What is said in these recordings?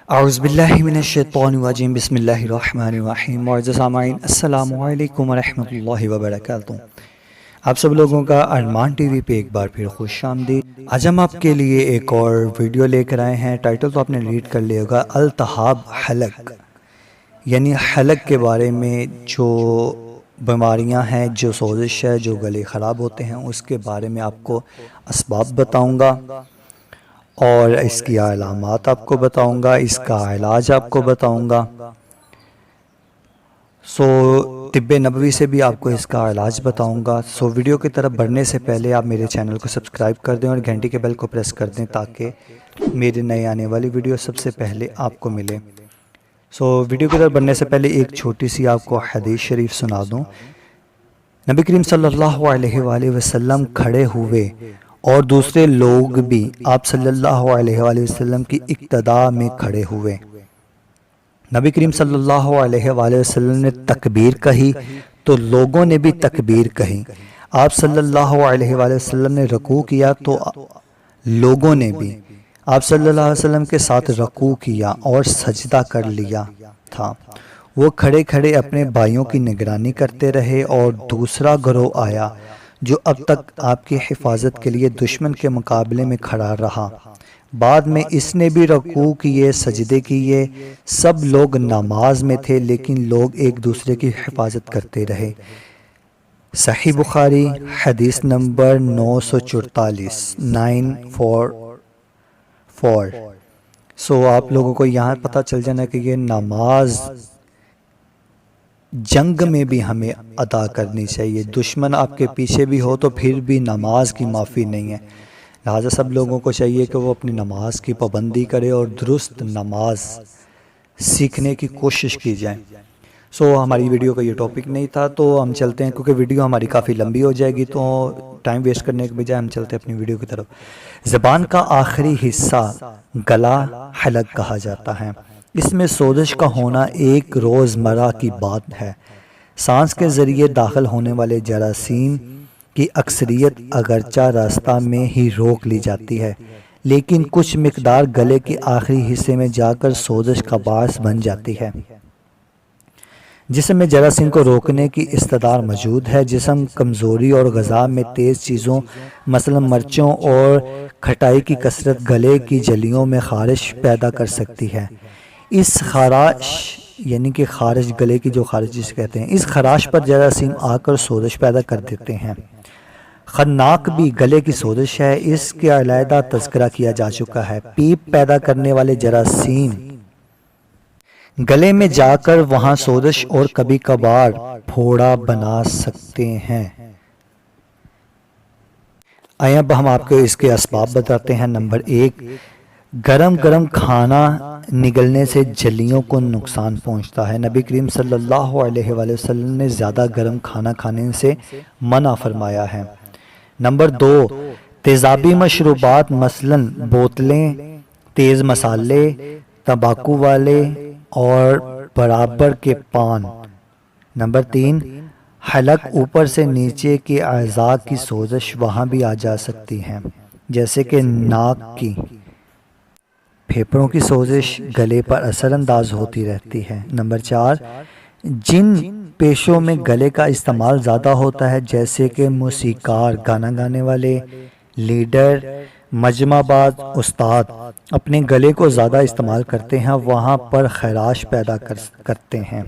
اعوذ باللہ من الشیطان الرجیم بسم اللہ الرحمن الرحیم۔ معزز سامعین السلام علیکم ورحمۃ اللہ وبرکاتہ۔ آپ سب لوگوں کا ارمان ٹی وی پہ ایک بار پھر خوش آمدید۔ آج ہم آپ کے لیے ایک اور ویڈیو لے کر آئے ہیں۔ ٹائٹل تو آپ نے ریڈ کر لیا ہوگا، التہاب حلق، یعنی حلق کے بارے میں جو بیماریاں ہیں، جو سوزش ہے، جو گلے خراب ہوتے ہیں، اس کے بارے میں آپ کو اسباب بتاؤں گا اور اس کی علامات آپ کو بتاؤں گا، اس کا علاج آپ کو بتاؤں گا۔ طب نبوی سے بھی آپ کو اس کا علاج بتاؤں گا۔ ویڈیو کی طرف بڑھنے سے پہلے آپ میرے چینل کو سبسکرائب کر دیں اور گھنٹی کے بیل کو پریس کر دیں تاکہ میرے نئے آنے والی ویڈیو سب سے پہلے آپ کو ملے۔ ویڈیو کی طرف بڑھنے سے پہلے ایک چھوٹی سی آپ کو حدیث شریف سنا دوں۔ نبی کریم صلی اللہ علیہ وآلہ وسلم کھڑے ہوئے اور دوسرے لوگ بھی آپ صلی اللہ علیہ وآلہ وسلم کی اقتداء میں کھڑے ہوئے۔ نبی کریم صلی اللہ علیہ وآلہ وسلم نے تکبیر کہی تو لوگوں نے بھی تکبیر کہی۔ آپ صلی اللہ علیہ وآلہ وسلم نے رکوع کیا تو لوگوں نے بھی آپ صلی اللہ علیہ وسلم کے ساتھ رکوع کیا اور سجدہ کر لیا تھا۔ وہ کھڑے کھڑے اپنے بھائیوں کی نگرانی کرتے رہے اور دوسرا گروہ آیا جو اب تک آپ کی حفاظت کے لیے دشمن کے مقابلے میں کھڑا رہا۔ بعد میں اس نے بھی رکوع کیے، سجدے کیے۔ سب لوگ نماز میں تھے لیکن لوگ ایک دوسرے کی حفاظت کرتے رہے۔ صحیح بخاری حدیث نمبر 944 944۔ آپ لوگوں کو یہاں پتہ چل جانا کہ یہ نماز جنگ میں بھی ہمیں ادا کرنی چاہیے۔ دشمن آپ کے پیچھے بھی ہو تو پھر بھی نماز کی معافی نہیں ہے، لہٰذا سب لوگوں کو چاہیے کہ وہ اپنی نماز کی پابندی کرے اور درست نماز سیکھنے کی کوشش کی جائے۔ ہماری ویڈیو کا یہ ٹاپک نہیں تھا تو ہم چلتے ہیں، کیونکہ ویڈیو ہماری کافی لمبی ہو جائے گی تو ٹائم ویسٹ کرنے کے بجائے ہم چلتے ہیں اپنی ویڈیو کی طرف۔ زبان کا آخری حصہ گلا حلق کہا جاتا ہے۔ اس میں سوزش کا ہونا ایک روزمرہ کی بات ہے۔ سانس کے ذریعے داخل ہونے والے جراثیم کی اکثریت اگرچہ راستہ میں ہی روک لی جاتی ہے، لیکن کچھ مقدار گلے کے آخری حصے میں جا کر سوزش کا باعث بن جاتی ہے۔ جسم میں جراثیم کو روکنے کی استعداد موجود ہے۔ جسم کمزوری اور غذا میں تیز چیزوں مثلا مرچوں اور کھٹائی کی کثرت گلے کی جھلیوں میں خارش پیدا کر سکتی ہے۔ اس خراش یعنی کہ خارش، گلے کی جو خارش جسے کہتے ہیں، اس خراش پر جراثیم آ کر سوزش پیدا کر دیتے ہیں۔ خناق بھی گلے کی سوزش ہے، اس کے علیحدہ تذکرہ کیا جا چکا ہے۔ پیپ پیدا کرنے والے جراثیم گلے میں جا کر وہاں سوزش اور کبھی کبھار پھوڑا بنا سکتے ہیں۔ آئیں اب ہم آپ کو اس کے اسباب بتاتے ہیں۔ نمبر 1، گرم کھانا نگلنے سے جھلیوں کو نقصان پہنچتا ہے۔ نبی کریم صلی اللہ علیہ وآلہ وسلم نے زیادہ گرم کھانا کھانے سے منع فرمایا ہے۔ نمبر 2، تیزابی مشروبات مثلا بوتلیں، تیز مسالے، تمباکو والے اور برابر کے پان۔ نمبر 3، حلق اوپر سے نیچے کے اعضاء کی سوزش وہاں بھی آ جا سکتی ہے، جیسے کہ ناک کی، پھیپھڑوں کی سوزش گلے پر اثر انداز ہوتی رہتی ہے۔ نمبر 4، جن پیشوں میں گلے کا استعمال زیادہ ہوتا ہے جیسے کہ موسیقار، گانا گانے والے، لیڈر، مجمع باز، استاد اپنے گلے کو زیادہ استعمال کرتے ہیں، وہاں پر خراش پیدا کرتے ہیں،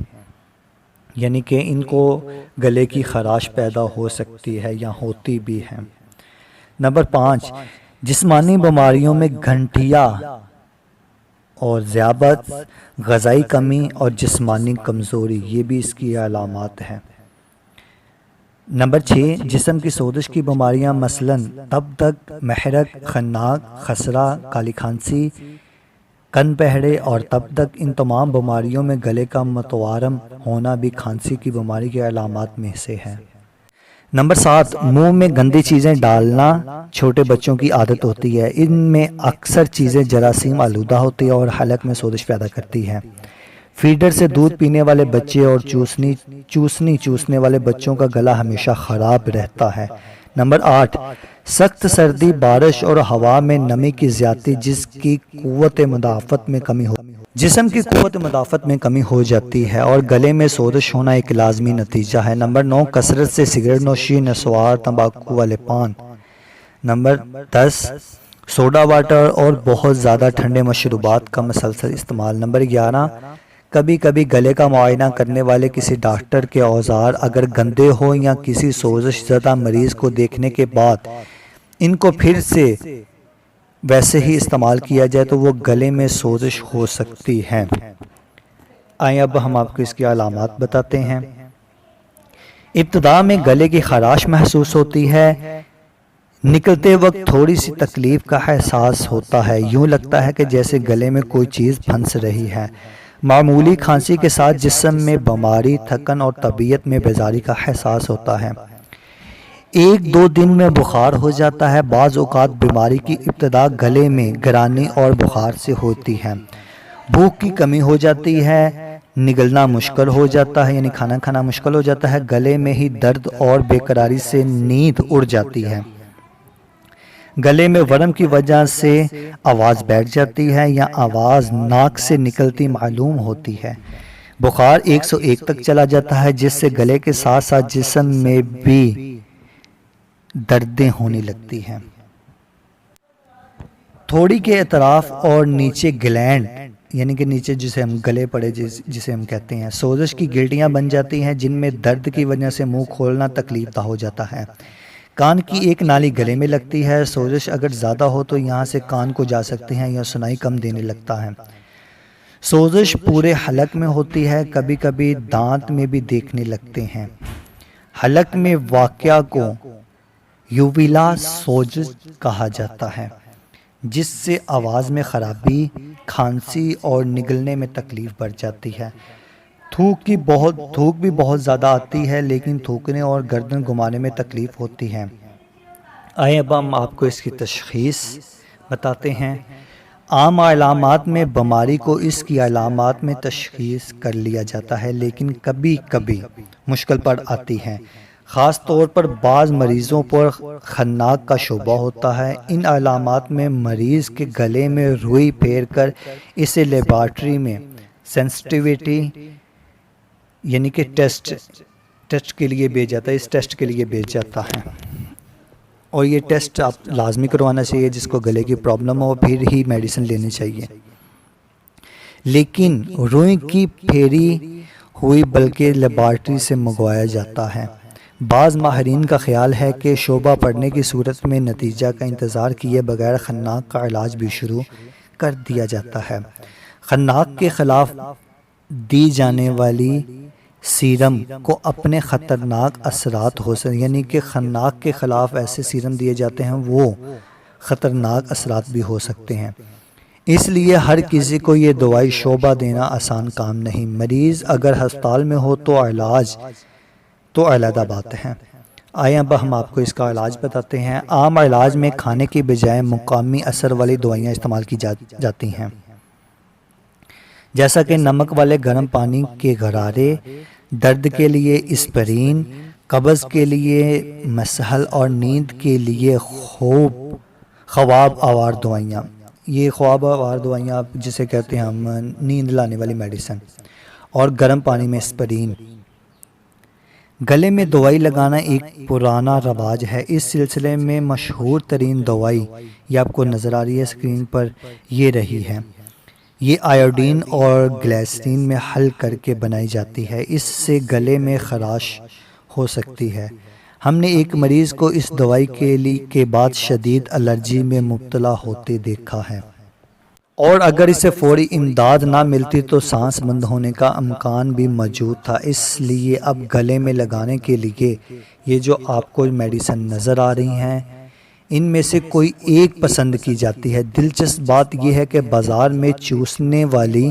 یعنی کہ ان کو گلے کی خراش پیدا ہو سکتی ہے یا ہوتی بھی ہے۔ نمبر 5، جسمانی بیماریوں میں گٹھیا اور ذیابط، غذائی کمی اور جسمانی کمزوری، یہ بھی اس کی علامات ہیں۔ نمبر 6، جسم کی سوزش کی بیماریاں مثلا تب، محرق، خناق، خسرہ، کالی کھانسی، کن پہڑے اور تب، ان تمام بیماریوں میں گلے کا متورم ہونا بھی کھانسی کی بیماری کے علامات میں سے ہے۔ نمبر 7، منہ میں گندی چیزیں ڈالنا چھوٹے بچوں کی عادت ہوتی ہے۔ ان میں اکثر چیزیں جراثیم آلودہ ہوتی ہیں اور حلق میں سوزش پیدا کرتی ہیں۔ فیڈر سے دودھ پینے والے بچے اور چوسنے والے بچوں کا گلا ہمیشہ خراب رہتا ہے۔ نمبر 8، سخت سردی، بارش اور ہوا میں نمی کی زیادتی جس کی قوت مدافعت میں کمی جسم کی قوت مدافعت میں کمی ہو جاتی ہے اور گلے میں سوزش ہونا ایک لازمی نتیجہ ہے۔ نمبر 9، کثرت سے سگریٹ نوشی، نسوار، تمباکو والے پان۔ نمبر 10، سوڈا واٹر اور بہت زیادہ ٹھنڈے مشروبات کا مسلسل استعمال۔ نمبر 11، کبھی کبھی گلے کا معائنہ کرنے والے کسی ڈاکٹر کے اوزار اگر گندے ہوں یا کسی سوزش زدہ مریض کو دیکھنے کے بعد ان کو پھر سے ویسے ہی استعمال کیا جائے تو وہ گلے میں سوزش ہو سکتی ہے۔ آئیں اب ہم آپ کو اس کی علامات بتاتے ہیں۔ ابتدا میں گلے کی خراش محسوس ہوتی ہے، نکلتے وقت تھوڑی سی تکلیف کا احساس ہوتا ہے، یوں لگتا ہے کہ جیسے گلے میں کوئی چیز پھنس رہی ہے۔ معمولی کھانسی کے ساتھ جسم میں بیماری، تھکن اور طبیعت میں بیزاری کا احساس ہوتا ہے۔ 1-2 دن میں بخار ہو جاتا ہے۔ بعض اوقات بیماری کی ابتدا گلے میں گرانی اور بخار سے ہوتی ہے۔ بھوک کی کمی ہو جاتی ہے، نگلنا مشکل ہو جاتا ہے، یعنی کھانا کھانا مشکل ہو جاتا ہے، گلے میں ہی درد اور بے قراری سے نیند اڑ جاتی ہے، گلے میں ورم کی وجہ سے آواز بیٹھ جاتی ہے یا آواز ناک سے نکلتی معلوم ہوتی ہے۔ بخار 101 تک چلا جاتا ہے جس سے گلے کے ساتھ ساتھ جسم میں بھی دردیں ہونے لگتی ہیں۔ تھوڑی کے اطراف اور نیچے گلینڈ یعنی کہ نیچے جسے ہم گلے پڑے جسے ہم کہتے ہیں، سوزش کی گلٹیاں بن جاتی ہیں جن میں درد کی وجہ سے منہ کھولنا تکلیف دہ ہو جاتا ہے۔ کان کی ایک نالی گلے میں لگتی ہے، سوزش اگر زیادہ ہو تو یہاں سے کان کو جا سکتے ہیں یا سنائی کم دینے لگتا ہے۔ سوزش پورے حلق میں ہوتی ہے، کبھی کبھی دانت میں بھی دیکھنے لگتے ہیں۔ حلق میں واقعہ کو یوویلا سوزش کہا جاتا ہے جس سے آواز میں خرابی، کھانسی اور نگلنے میں تکلیف بڑھ جاتی ہے۔ تھوک بھی بہت زیادہ آتی ہے لیکن تھوکنے اور گردن گھمانے میں تکلیف ہوتی ہے۔ آئیں اب ہم آپ کو اس کی تشخیص بتاتے ہیں۔ عام علامات میں بیماری کو اس کی علامات میں تشخیص کر لیا جاتا ہے لیکن کبھی کبھی مشکل پڑ آتی ہے، خاص طور پر بعض مریضوں پر خناق کا شبہ ہوتا ہے۔ ان علامات میں مریض کے گلے میں روئی پھیر کر اسے لیبارٹری میں سینسٹیویٹی یعنی کہ ٹیسٹ کے لیے بھیج جاتا ہے، اس ٹیسٹ کے لیے بھیج جاتا ہے اور یہ ٹیسٹ آپ لازمی کروانا چاہیے، جس کو گلے کی پرابلم ہو پھر ہی میڈیسن لینی چاہیے۔ لیکن روئی کی پھیری ہوئی بلکہ لیبارٹری سے منگوایا جاتا ہے۔ بعض ماہرین کا خیال ہے کہ شعبہ پڑنے کی صورت میں نتیجہ کا انتظار کیے بغیر خناق کا علاج بھی شروع کر دیا جاتا ہے۔ خناق کے خلاف دی جانے والی سیرم کو اپنے خطرناک اثرات ہو سکتے یعنی کہ خناق کے خلاف ایسے سیرم دیے جاتے ہیں وہ خطرناک اثرات بھی ہو سکتے ہیں، اس لیے ہر کسی کو یہ دوائی شعبہ دینا آسان کام نہیں۔ مریض اگر ہسپتال میں ہو تو علاج تو علیحدہ بات ہے۔ آئیں اب ہم آپ کو اس کا علاج بتاتے ہیں۔ عام علاج میں کھانے کی بجائے مقامی اثر والی دوائیاں استعمال کی جاتی ہیں، جیسا کہ نمک والے گرم پانی کے غرارے، درد کے لیے اسپرین، قبض کے لیے مسحل اور نیند کے لیے خواب آور دوائیاں۔ یہ خواب آور دوائیاں آپ جسے کہتے ہیں ہم نیند لانے والی میڈیسن، اور گرم پانی میں اسپرین۔ گلے میں دوائی لگانا ایک پرانا رواج ہے۔ اس سلسلے میں مشہور ترین دوائی یہ آپ کو نظر آ رہی ہے اسکرین پر، یہ رہی ہے۔ یہ آیوڈین اور گلیسرین میں حل کر کے بنائی جاتی ہے، اس سے گلے میں خراش ہو سکتی ہے۔ ہم نے ایک مریض کو اس دوائی کے بعد شدید الرجی میں مبتلا ہوتے دیکھا ہے، اور اگر اسے فوری امداد نہ ملتی تو سانس بند ہونے کا امکان بھی موجود تھا۔ اس لیے اب گلے میں لگانے کے لیے یہ جو آپ کو میڈیسن نظر آ رہی ہیں ان میں سے کوئی ایک پسند کی جاتی ہے۔ دلچسپ بات یہ ہے کہ بازار میں چوسنے والی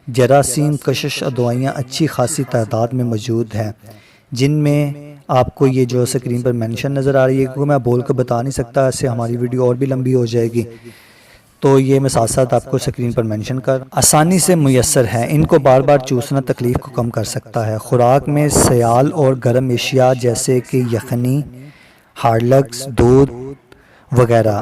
جراثیم کشش دوائیاں اچھی خاصی تعداد میں موجود ہیں، جن میں آپ کو یہ جو اسکرین پر مینشن نظر آ رہی ہے، کیونکہ میں بول کر بتا نہیں سکتا، اس سے ہماری ویڈیو اور بھی لمبی ہو جائے گی، تو یہ میں ساتھ ساتھ آپ کو اسکرین پر مینشن کر آسانی سے میسر ہے۔ ان کو بار بار چوسنا تکلیف کو کم کر سکتا ہے۔ خوراک میں سیال اور گرم اشیاء جیسے کہ یخنی، ہارلکس، دودھ وغیرہ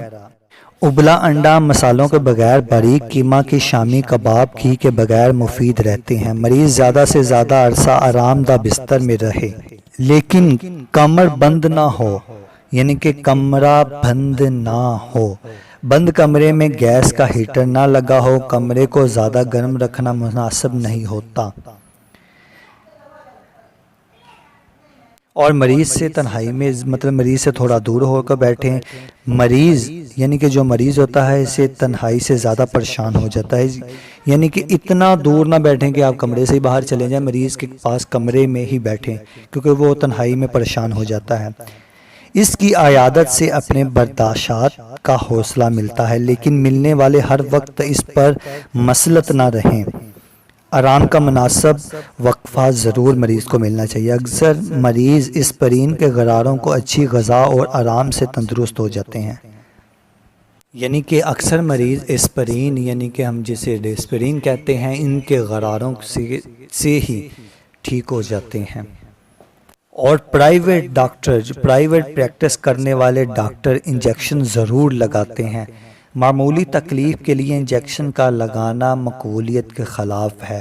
ابلا انڈا مسالوں کے بغیر، باریک قیمہ کے شامی کباب گھی کے بغیر مفید رہتے ہیں۔ مریض زیادہ سے زیادہ عرصہ آرام دہ بستر میں رہے لیکن کمر بند نہ ہو، یعنی کہ کمرہ بند نہ ہو۔ بند کمرے میں گیس کا ہیٹر نہ لگا ہو، کمرے کو زیادہ گرم رکھنا مناسب نہیں ہوتا، اور مریض سے تنہائی میں مطلب مریض سے تھوڑا دور ہو کر بیٹھیں۔ مریض یعنی کہ جو مریض ہوتا ہے اسے تنہائی سے زیادہ پریشان ہو جاتا ہے، یعنی کہ اتنا دور نہ بیٹھیں کہ آپ کمرے سے ہی باہر چلے جائیں، مریض کے پاس کمرے میں ہی بیٹھیں کیونکہ وہ تنہائی میں پریشان ہو جاتا ہے۔ اس کی عیادت سے اپنے برداشات کا حوصلہ ملتا ہے، لیکن ملنے والے ہر وقت اس پر مسلط نہ رہیں۔ آرام کا مناسب وقفہ ضرور مریض کو ملنا چاہیے۔ اکثر مریض اسپرین کے غراروں کو اچھی غذا اور آرام سے تندرست ہو جاتے ہیں، یعنی کہ اکثر مریض اسپرین یعنی کہ ہم جسے ڈیسپرین کہتے ہیں ان کے غراروں سے ہی ٹھیک ہو جاتے ہیں۔ اور پرائیویٹ ڈاکٹر پرائیویٹ پریکٹس کرنے والے ڈاکٹر انجیکشن ضرور لگاتے ہیں۔ معمولی تکلیف کے لیے انجیکشن کا لگانا مقبولیت کے خلاف ہے۔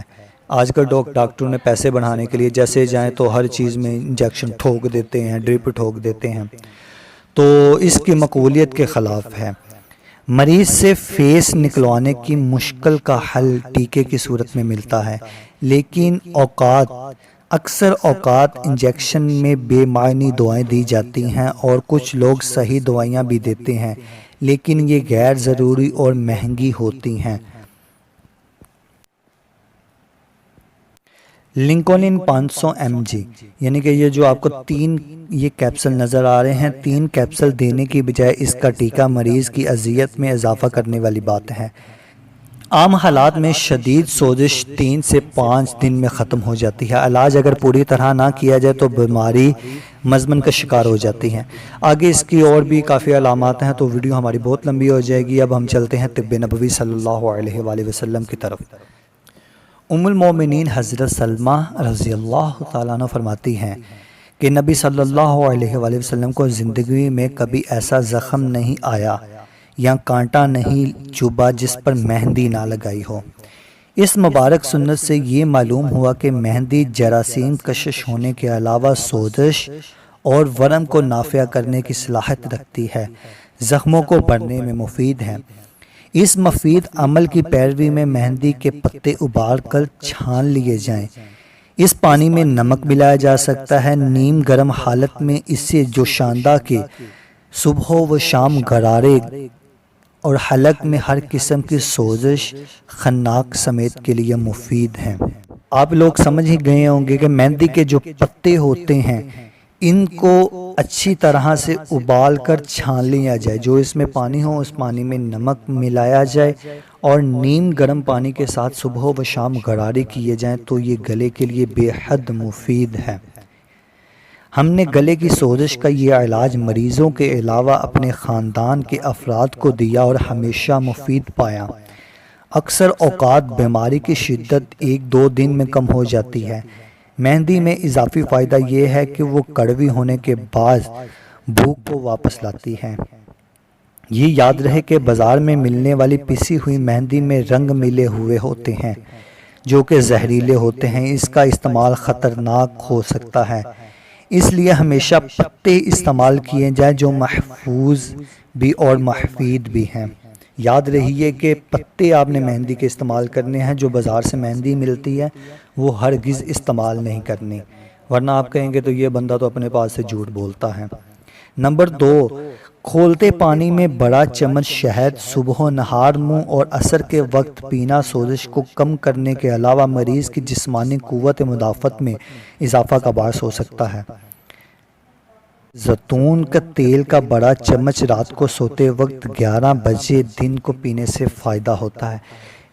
آج کل ڈاکٹروں نے پیسے بڑھانے کے لیے جیسے جائیں تو ہر چیز میں انجیکشن ٹھوک دیتے ہیں، ڈرپ ٹھوک دیتے ہیں، تو اس کی مقبولیت کے خلاف ہے۔ مریض سے فیس نکلوانے کی مشکل کا حل ٹیکے کی صورت میں ملتا ہے، لیکن اکثر اوقات انجیکشن میں بے معنی دعائیں دی جاتی ہیں اور کچھ لوگ صحیح دوائیاں بھی دیتے ہیں، لیکن یہ غیر ضروری اور مہنگی ہوتی ہیں۔ لنکولن 500 mg یعنی کہ یہ جو آپ کو 3 یہ کیپسول نظر آ رہے ہیں، 3 کیپسول دینے کی بجائے اس کا ٹیکہ مریض کی اذیت میں اضافہ کرنے والی بات ہے۔ عام حالات میں شدید سوزش 3 سے 5 دن میں ختم ہو جاتی ہے۔ علاج اگر پوری طرح نہ کیا جائے تو بیماری مزمن کا شکار ہو جاتی ہے۔ آگے اس کی اور بھی کافی علامات ہیں تو ویڈیو ہماری بہت لمبی ہو جائے گی۔ اب ہم چلتے ہیں طب نبوی صلی اللہ علیہ وآلہ وسلم کی طرف۔ ام المومنین حضرت سلمہ رضی اللہ تعالیٰ عنہ فرماتی ہیں کہ نبی صلی اللہ علیہ وآلہ وسلم کو زندگی میں کبھی ایسا زخم نہیں آیا یا کانٹا نہیں چبھا جس پر مہندی نہ لگائی ہو۔ اس مبارک سنت سے یہ معلوم ہوا کہ مہندی جراثیم کشش ہونے کے علاوہ سوزش اور ورم کو نافع کرنے کی صلاحیت رکھتی ہے، زخموں کو بھرنے میں مفید ہے۔ اس مفید عمل کی پیروی میں مہندی کے پتے ابال کر چھان لیے جائیں۔ اس پانی میں نمک ملایا جا سکتا ہے۔ نیم گرم حالت میں اسے جوشاندہ کے صبح و شام غرارے اور حلق میں ہر قسم کی سوزش خناق سمیت کے لیے مفید ہیں۔ آپ لوگ سمجھ ہی گئے ہوں گے کہ مہندی کے جو پتے ہوتے ہیں ان کو اچھی طرح سے ابال کر چھان لیا جائے، جو اس میں پانی ہو اس پانی میں نمک ملایا جائے اور نیم گرم پانی کے ساتھ صبح و شام غرارے کیے جائیں تو یہ گلے کے لیے بے حد مفید ہے۔ ہم نے گلے کی سوزش کا یہ علاج مریضوں کے علاوہ اپنے خاندان کے افراد کو دیا اور ہمیشہ مفید پایا۔ اکثر اوقات بیماری کی شدت 1-2 دن میں کم ہو جاتی ہے۔ مہندی میں اضافی فائدہ یہ ہے کہ وہ کڑوی ہونے کے بعد بھوک کو واپس لاتی ہے۔ یہ یاد رہے کہ بازار میں ملنے والی پسی ہوئی مہندی میں رنگ ملے ہوئے ہوتے ہیں جو کہ زہریلے ہوتے ہیں، اس کا استعمال خطرناک ہو سکتا ہے، اس لیے ہمیشہ پتے استعمال کیے جائیں جو محفوظ بھی اور مفید بھی ہیں۔ یاد رہیے کہ پتے آپ نے مہندی کے استعمال کرنے ہیں، جو بازار سے مہندی ملتی ہے وہ ہرگز استعمال نہیں کرنی، ورنہ آپ کہیں گے تو یہ بندہ تو اپنے پاس سے جھوٹ بولتا ہے۔ نمبر 2، کھولتے پانی میں بڑا چمچ شہد صبح و نہار منہ اور عصر کے وقت پینا سوزش کو کم کرنے کے علاوہ مریض کی جسمانی قوت مدافعت میں اضافہ کا باعث ہو سکتا ہے۔ زیتون کا تیل کا بڑا چمچ رات کو سوتے وقت 11 بجے دن کو پینے سے فائدہ ہوتا ہے،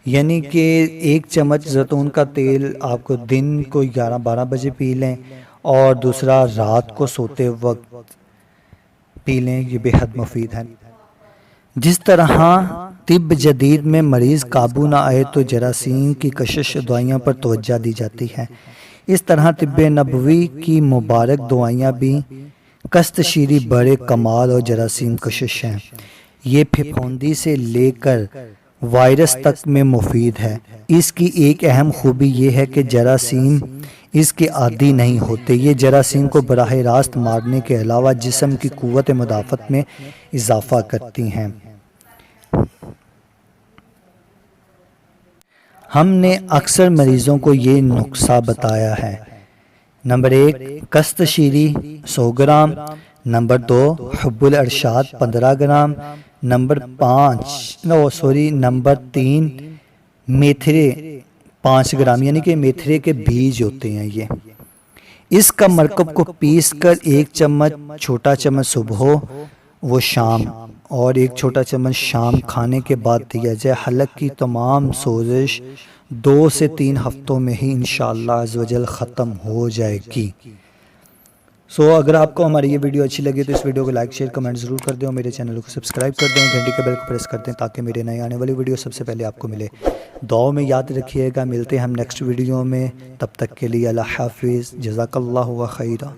یعنی کہ 1 چمچ زیتون کا تیل آپ کو دن کو 11-12 بجے پی لیں اور دوسرا رات کو سوتے وقت پی لیں، یہ بے حد مفید ہے۔ جس طرح طب جدید میں مریض قابو نہ آئے تو جراثیم کی کشش دوائیوں پر توجہ دی جاتی ہے، اس طرح طب نبوی کی مبارک دوائیاں بھی کشت شیری بڑے کمال اور جراثیم کشش ہیں۔ یہ پھپھوندی سے لے کر وائرس تک میں مفید ہے۔ اس کی ایک اہم خوبی یہ ہے کہ جراثیم اس کے عادی نہیں ہوتے۔ یہ جراثیم کو براہ راست مارنے کے علاوہ جسم کی قوت مدافعت میں اضافہ کرتی ہیں۔ ہم نے اکثر مریضوں کو یہ نسخہ بتایا ہے۔ نمبر 1 کست شیری 100 گرام، نمبر 2 حب الارشاد 15 گرام، نمبر 3 میتھرے 5 گرام، یعنی کہ میتھرے کے بیج ہوتے ہیں یہ۔ اس کا مرکب کو پیس کر 1 چمچ، چھوٹا چمچ صبح و شام اور 1 چھوٹا چمچ شام کھانے کے بعد دیا جائے۔ حلق کی تمام سوزش 2 سے 3 ہفتوں میں ہی انشاءاللہ عزوجل ختم ہو جائے گی۔ اگر آپ کو ہماری یہ ویڈیو اچھی لگی تو اس ویڈیو کو لائک شیئر کمنٹ ضرور کر دیں اور میرے چینل کو سبسکرائب کر دیں، گھنٹی کے بیل کو پریس کر دیں تاکہ میرے نئے آنے والی ویڈیو سب سے پہلے آپ کو ملے۔ دعاؤں میں یاد رکھیے گا، ملتے ہیں ہم نیکسٹ ویڈیو میں، تب تک کے لیے اللہ حافظ، جزاک اللہ خیرہ۔